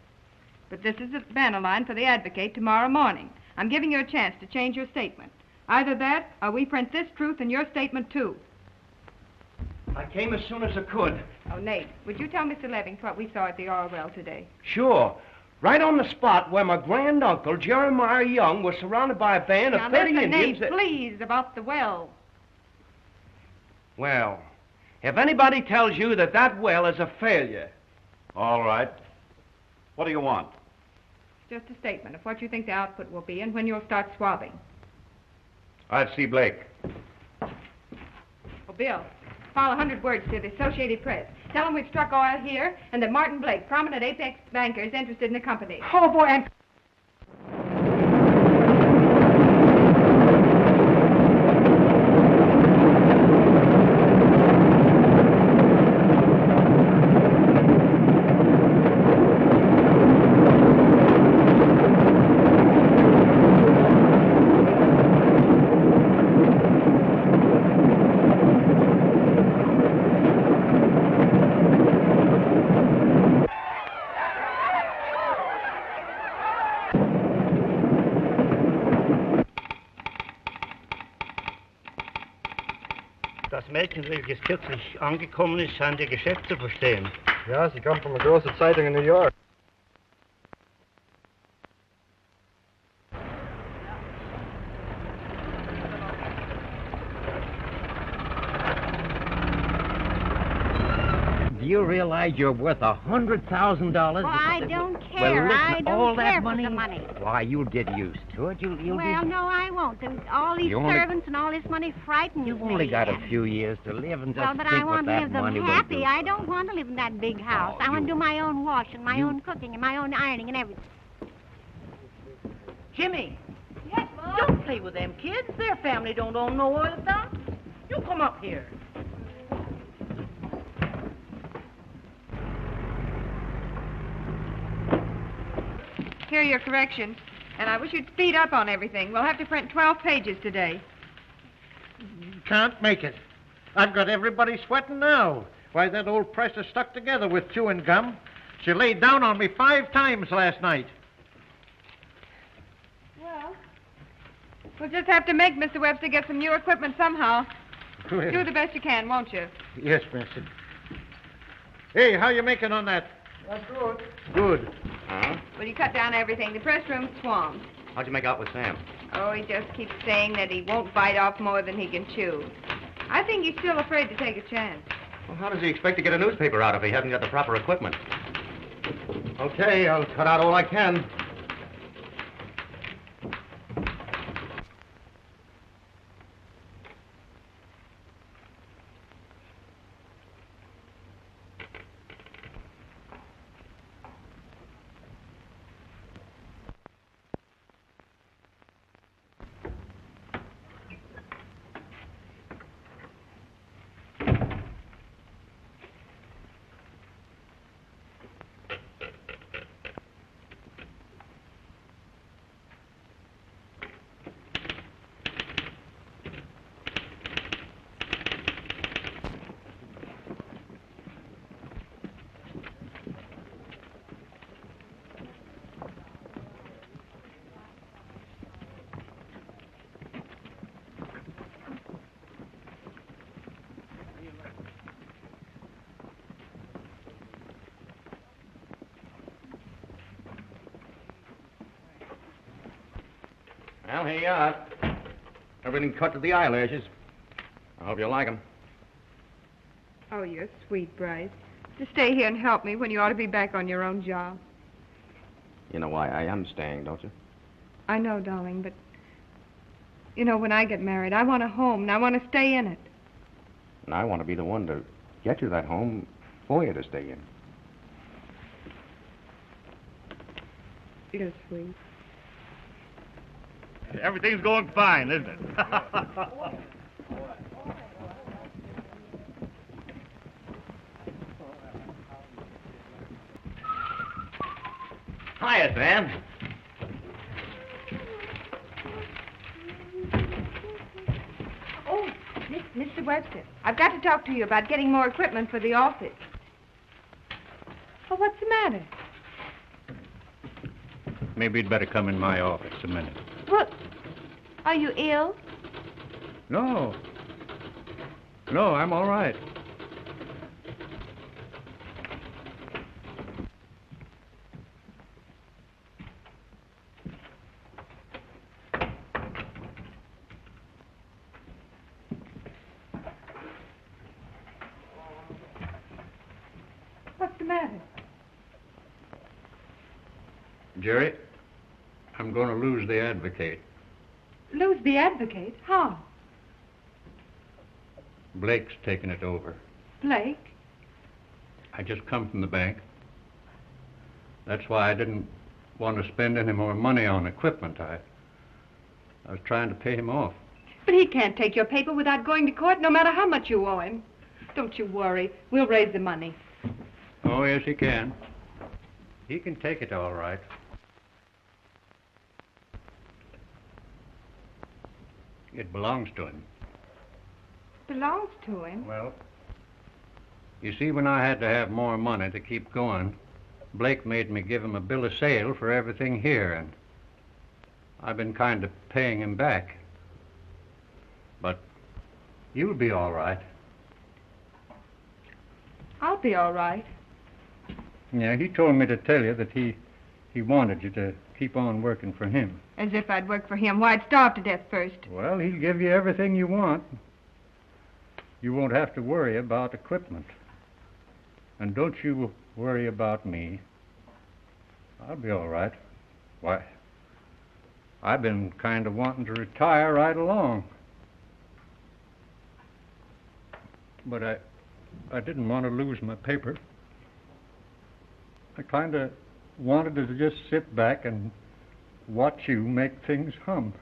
But this is the banner line for the Advocate tomorrow morning. I'm giving you a chance to change your statement. Either that, or we print this truth in your statement, too. I came as soon as I could. Oh, Nate, would you tell Mr. Levings what we saw at the oil well today? Sure. Right on the spot where my granduncle, Jeremiah Young, was surrounded by a band of 30 listen, Indians. Nate, please, about the well. Well, if anybody tells you that that well is a failure... All right. What do you want? Just a statement of what you think the output will be and when you'll start swabbing. I'd see Blake. Well, Bill, file 100 words to the Associated Press. Tell them we've struck oil here and that Martin Blake, prominent Apex banker, is interested in the company. Oh, boy, and... Das Mädchen ist kürzlich angekommen ist, scheint ihr Geschäft zu verstehen. Ja, sie kommt von einer großen Zeitung in New York. Do you realize you're worth $100,000? Well, I don't care. Well, listen, I don't all care that money? for the money. Why, you'll get used to it. You'll Well, be... no, I won't. All these You only- servants and all this money frightens You've me. only got a few years to live, and just Well, but think I what want to that live them money will happy. do. I don't want to live in that big house. I want to do my own washing, my own cooking, and my own ironing and everything. Jimmy. Yes, Mom? Don't play with them kids. Their family don't own no oil dump. You come up here. Here are your corrections. And I wish you'd speed up on everything. We'll have to print 12 pages today. Can't make it. I've got everybody sweating now. Why, that old press is stuck together with chewing gum. She laid down on me 5 times last night. Well, we'll just have to make Mr. Webster get some new equipment somehow. Do the best you can, won't you? Yes, Bessie. Hey, how you making on that? That's good. Good. Huh? Well, you cut down everything. The press room's swamped. How'd you make out with Sam? Oh, he just keeps saying that he won't bite off more than he can chew. I think he's still afraid to take a chance. Well, how does he expect to get a newspaper out if he hasn't got the proper equipment? Okay, I'll cut out all I can. Well, here you are. Everything cut to the eyelashes. I hope you like 'em. Oh, you're sweet, Bryce. To stay here and help me when you ought to be back on your own job. You know why I am staying, don't you? I know, darling, but... You know, when I get married, I want a home, and I want to stay in it. And I want to be the one to get you that home for you to stay in. You're sweet. Everything's going fine, isn't it? Hiya, Sam. Oh, Mr. Webster, I've got to talk to you about getting more equipment for the office. Oh, what's the matter? Maybe you'd better come in my office a minute. What? Are you ill? No. No, I'm all right. What's the matter? Jerry, I'm going to lose the advocate. Lose the advocate? How? Blake's taking it over. Blake? I just come from the bank. That's why I didn't want to spend any more money on equipment. I was trying to pay him off. But he can't take your paper without going to court, no matter how much you owe him. Don't you worry. We'll raise the money. Oh, yes, he can. He can take it all right. It belongs to him. Belongs to him? Well, you see, when I had to have more money to keep going, Blake made me give him a bill of sale for everything here, and I've been kind of paying him back. But you'll be all right. I'll be all right. Yeah, he told me to tell you that he wanted you to keep on working for him. As if I'd work for him. Why, I'd starve to death first. Well, he'll give you everything you want. You won't have to worry about equipment. And don't you worry about me. I'll be all right. Why, I've been kind of wanting to retire right along. But I didn't want to lose my paper. I kind of wanted to just sit back and watch you make things hum.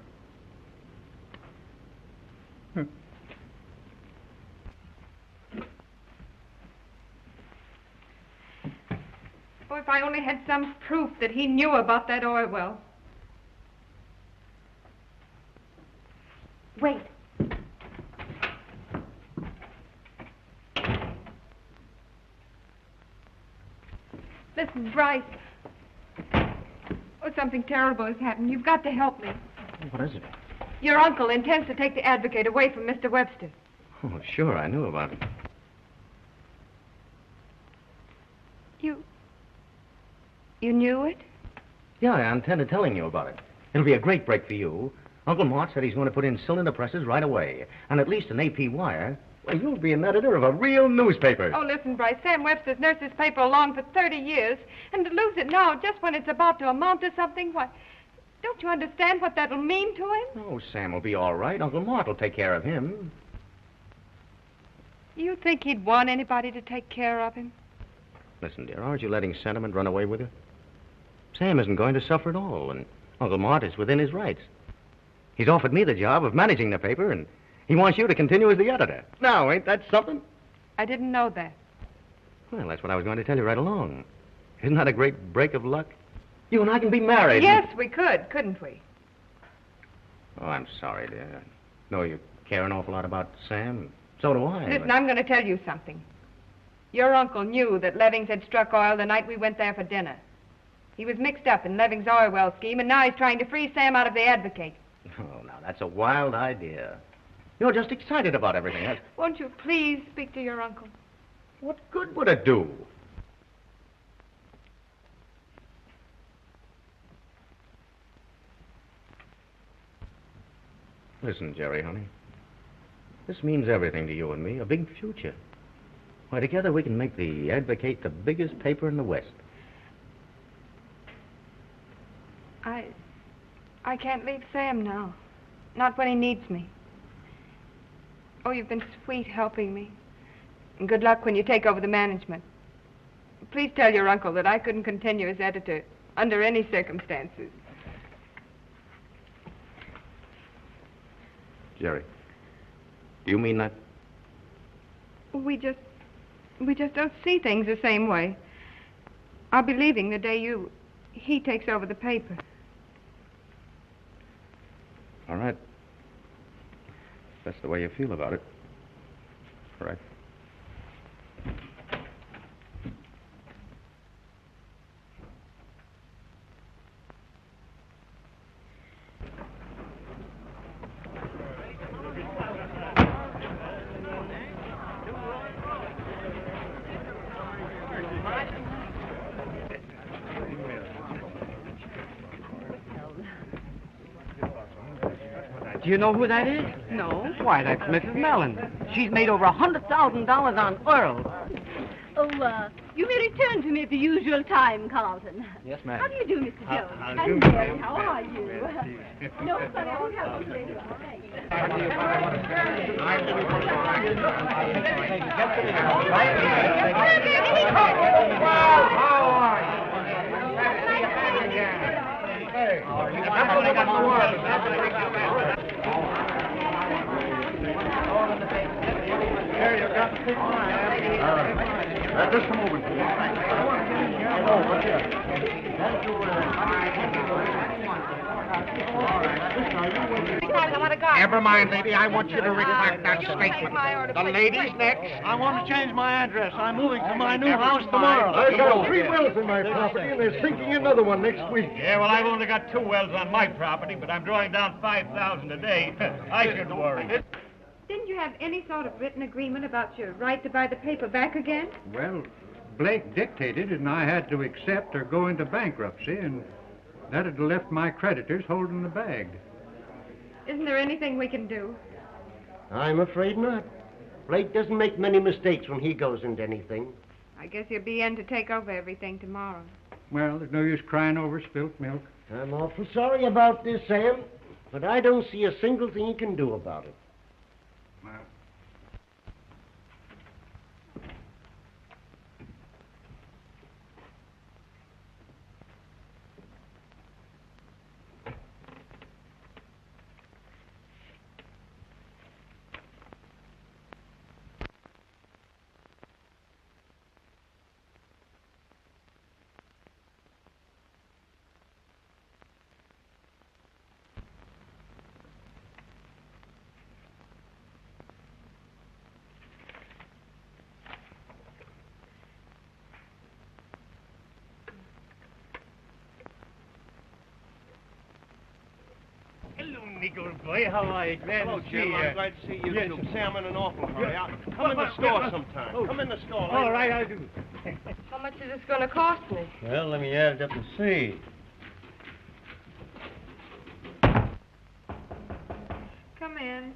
Oh, if I only had some proof that he knew about that oil well. Wait. Listen, Bryce. Oh, something terrible has happened. You've got to help me. What is it? Your uncle intends to take the advocate away from Mr. Webster. Oh, sure, I knew about it. You knew it? Yeah, I intended telling you about it. It'll be a great break for you. Uncle Mort said he's going to put in cylinder presses right away, and at least an AP wire. Well, you'll be an editor of a real newspaper. Oh, listen, Bryce. Sam Webster's nursed his paper along for 30 years, and to lose it now, just when it's about to amount to something, why, don't you understand what that'll mean to him? Oh, Sam will be all right. Uncle Mort will take care of him. You think he'd want anybody to take care of him? Listen, dear, aren't you letting sentiment run away with you? Sam isn't going to suffer at all, and Uncle Mort is within his rights. He's offered me the job of managing the paper, and he wants you to continue as the editor. Now, ain't that something? I didn't know that. Well, that's what I was going to tell you right along. Isn't that a great break of luck? You and I can be married. Yes, we could, couldn't we? Oh, I'm sorry, dear. I know you care an awful lot about Sam. So do I. Listen, I'm going to tell you something. Your uncle knew that Levings had struck oil the night we went there for dinner. He was mixed up in Levings' oil well scheme, and now he's trying to free Sam out of the advocate. Oh, now, that's a wild idea. You're just excited about everything. Won't you please speak to your uncle? What good would it do? Listen, Jerry, honey. This means everything to you and me, a big future. Why, together we can make the Advocate the biggest paper in the West. I can't leave Sam now. Not when he needs me. Oh, you've been sweet helping me. And good luck when you take over the management. Please tell your uncle that I couldn't continue as editor under any circumstances. Jerry, do you mean that? We just don't see things the same way. I'll be leaving the day he takes over the paper. All right. If that's the way you feel about it. All right. Do you know who that is? No. Why, that's Mrs. Mellon. She's made over $100,000 on oil. Oh, you may return to me at the usual time, Carlton. Yes, ma'am. How do you do, Mr. Jones? How do And you, Mary, ma'am? how are you? No, but I won't have you later. Here, you got to take mine. All right. Just a moment, please. I want to get in here. Oh, what's here? Never mind, lady. I want you to retract that statement. The lady's next. I want to change my address. I'm moving to my new house tomorrow. I've got 3 wells in my property, and they're sinking another one next week. Yeah, well, I've only got 2 wells on my property, but I'm drawing down 5,000 a day. I shouldn't worry. Didn't you have any sort of written agreement about your right to buy the paper back again? Well, Blake dictated it, and I had to accept or go into bankruptcy, and that'd have left my creditors holding the bag. Isn't there anything we can do? I'm afraid not. Blake doesn't make many mistakes when he goes into anything. I guess you'll be in to take over everything tomorrow. Well, there's no use crying over spilt milk. I'm awful sorry about this, Sam, but I don't see a single thing you can do about it. Negro boy, how are you? Glad Hello, to see Jim. you. I'm glad to see you, Yes. too. Sam, in an awful hurry. Come in the store sometime. Come in the store. All right, I'll do. How much is this going to cost me? Well, let me add it up and see. Come in.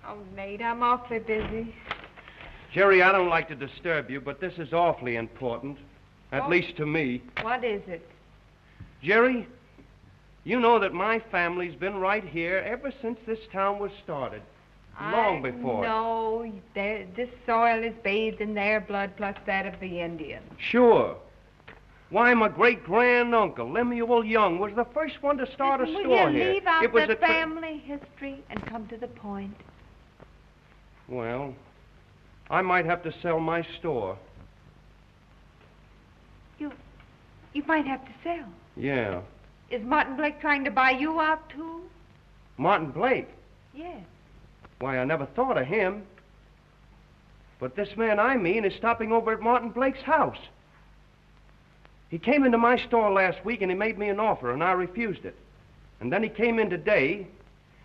Oh, Nate, I'm awfully busy. Jerry, I don't like to disturb you, but this is awfully important, at least to me. What is it? Jerry, you know that my family's been right here ever since this town was started. Long before. No, this soil is bathed in their blood plus that of the Indians. Sure. Why, my great-granduncle, Lemuel Young, was the first one to start a Will store you here. leave out It was the family history and come to the point? Well, I might have to sell my store. You might have to sell. Yeah. Is Martin Blake trying to buy you out, too? Martin Blake? Yes. Why, I never thought of him. But this man I mean is stopping over at Martin Blake's house. He came into my store last week and he made me an offer, and I refused it. And then he came in today,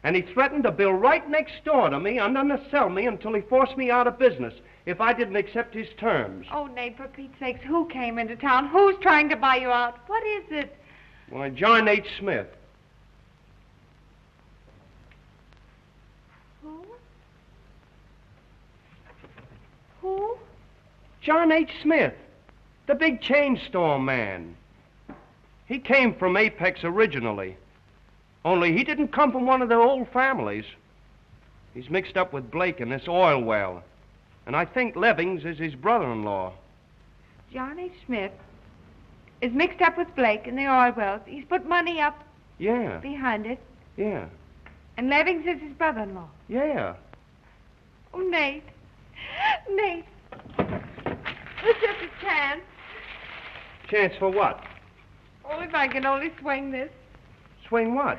and he threatened to build right next door to me and then to sell me until he forced me out of business if I didn't accept his terms. Oh, Nate, for Pete's sakes, who came into town? Who's trying to buy you out? What is it? Why, John H. Smith. Who? John H. Smith, the big chain store man. He came from Apex originally. Only he didn't come from one of the old families. He's mixed up with Blake in this oil well. And I think Levings is his brother-in-law. John H. Smith is mixed up with Blake in the oil wells. He's put money up behind it. Yeah. And Levings is his brother-in-law. Yeah. Oh, Nate. Nate. It's just a chance. Chance for what? Oh, if I can only swing this. Swing what?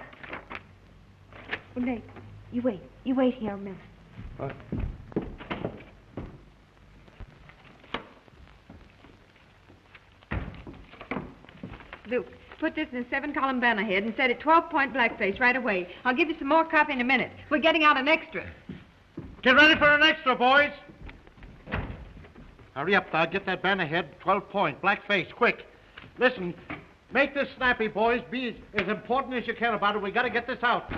Oh, Nate, you wait. You wait here a minute. What? Luke, put this in a 7-column banner head and set it 12-point blackface right away. I'll give you some more copy in a minute. We're getting out an extra. Get ready for an extra, boys. Hurry up, Doug. Get that banner head, 12-point, blackface, quick. Listen, make this snappy, boys. Be as important as you can about it. We got to get this out.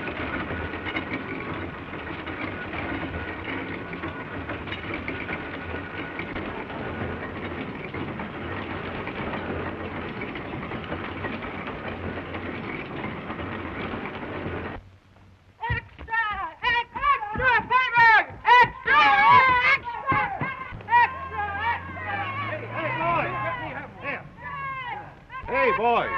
Hey, boys.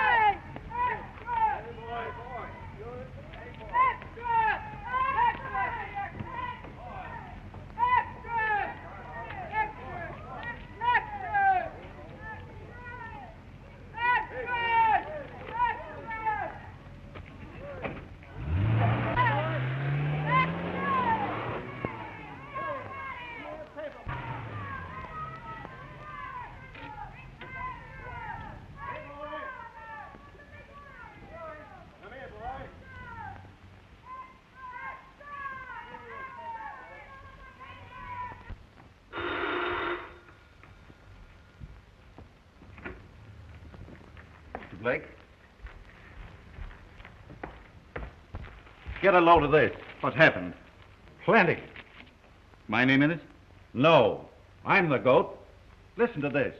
Blake? Get a load of this. What's happened? Plenty. My name in it? No, I'm the goat. Listen to this.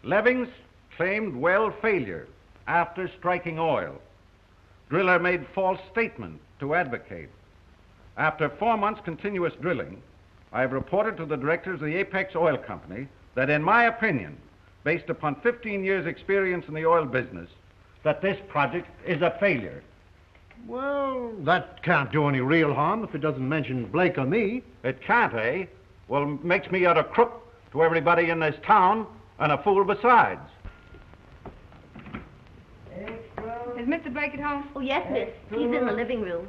Levings claimed well failure after striking oil. Driller made false statement to advocate. After 4 months continuous drilling, I have reported to the directors of the Apex Oil Company that in my opinion, based upon 15 years' experience in the oil business, that this project is a failure. Well, that can't do any real harm if it doesn't mention Blake or me. It can't, eh? Well, it makes me out a crook to everybody in this town and a fool besides. Is Mr. Blake at home? Oh, yes, miss. He's in the living room.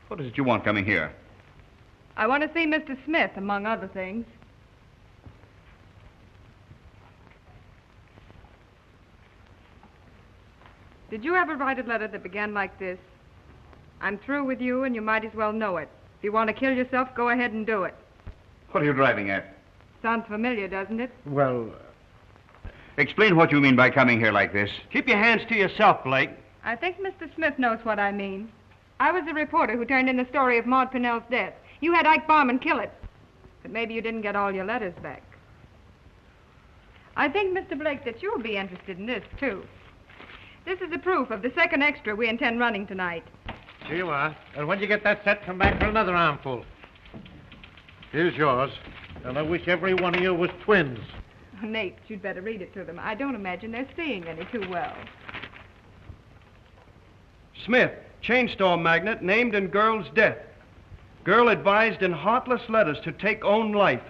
What is it you want coming here? I want to see Mr. Smith, among other things. Did you ever write a letter that began like this? I'm through with you, and you might as well know it. If you want to kill yourself, go ahead and do it. What are you driving at? Sounds familiar, doesn't it? Well, explain what you mean by coming here like this. Keep your hands to yourself, Blake. I think Mr. Smith knows what I mean. I was the reporter who turned in the story of Maud Pinnell's death. You had Ike Barman kill it. But maybe you didn't get all your letters back. I think, Mr. Blake, that you'll be interested in this, too. This is a proof of the second extra we intend running tonight. Here you are. And when you get that set, come back for another armful. Here's yours. And I wish every one of you was twins. Oh, Nate, you'd better read it to them. I don't imagine they're seeing any too well. Smith, chain store magnate, named in girl's death. Girl advised in heartless letters to take own life.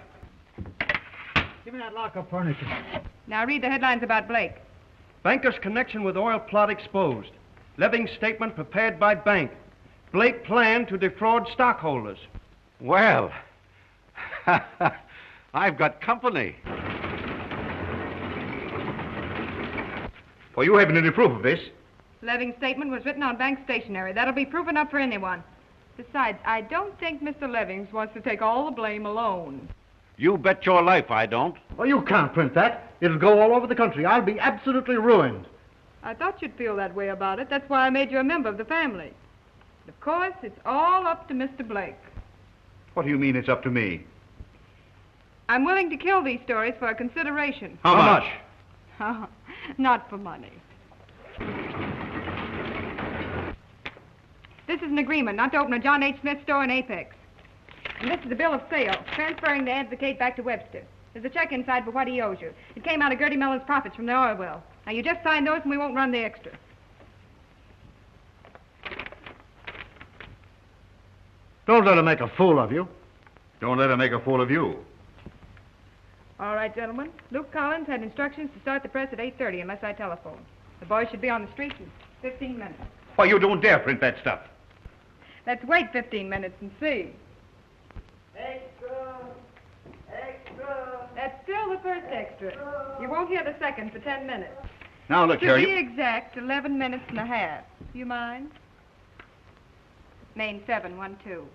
Give me that lock-up furniture. Now read the headlines about Blake. Banker's connection with oil plot exposed. Leving's statement prepared by bank. Blake planned to defraud stockholders. Well, I've got company. Well, you haven't any proof of this. Leving's statement was written on bank stationery. That'll be proof enough for anyone. Besides, I don't think Mr. Levings wants to take all the blame alone. You bet your life I don't. Well, you can't print that. It'll go all over the country. I'll be absolutely ruined. I thought you'd feel that way about it. That's why I made you a member of the family. Of course, it's all up to Mr. Blake. What do you mean it's up to me? I'm willing to kill these stories for a consideration. How much? Not for money. This is an agreement not to open a John H. Smith store in Apex. And this is the bill of sale, transferring the advocate back to Webster. There's a check inside for what he owes you. It came out of Gertie Mellon's profits from the oil well. Now, you just sign those and we won't run the extra. Don't let him make a fool of you. Don't let him make a fool of you. All right, gentlemen. Luke Collins had instructions to start the press at 8:30 unless I telephone. The boys should be on the street in 15 minutes. Why, you don't dare print that stuff. Let's wait 15 minutes and see. Extra! Extra! That's still the first extra. You won't hear the second for 10 minutes. Now, look to here, be you... exact, 11 minutes and a half. You mind? Main 712.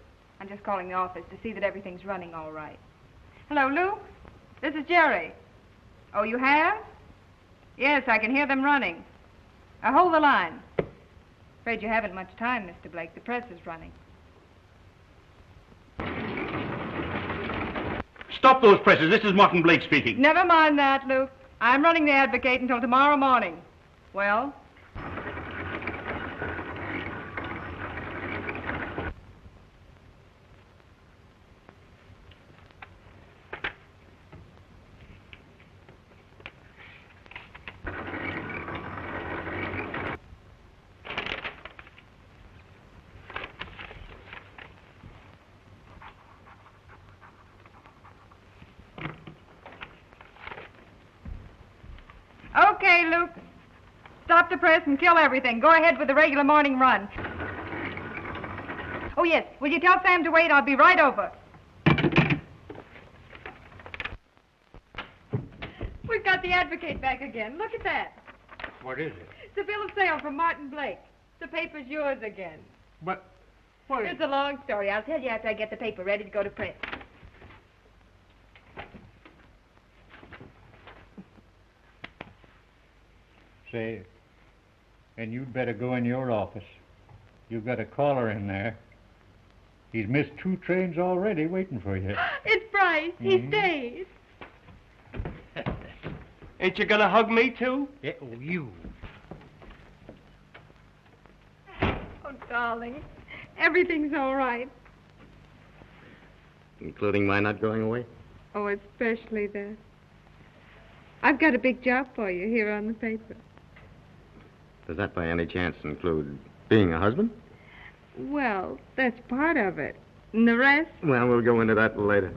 I'm just calling the office to see that everything's running all right. Hello, Luke? This is Jerry. Oh, you have? Yes, I can hear them running. Hold the line. Afraid you haven't much time, Mr. Blake. The press is running. Stop those presses. This is Martin Blake speaking. Never mind that, Luke. I'm running the Advocate until tomorrow morning. Well? Okay, Luke. Stop the press and kill everything. Go ahead with the regular morning run. Oh, yes. Will you tell Sam to wait? I'll be right over. We've got the Advocate back again. Look at that. What is it? It's a bill of sale from Martin Blake. The paper's yours again. But what? It's a long story. I'll tell you after I get the paper ready to go to press. Say, and you'd better go in your office. You've got a caller in there. He's missed 2 trains already waiting for you. It's Bryce. He stays. Ain't you gonna hug me, too? You. Oh, darling. Everything's all right. Including my not going away? Oh, especially that. I've got a big job for you here on the paper. Does that by any chance include being a husband? Well, that's part of it. And the rest? Well, we'll go into that later.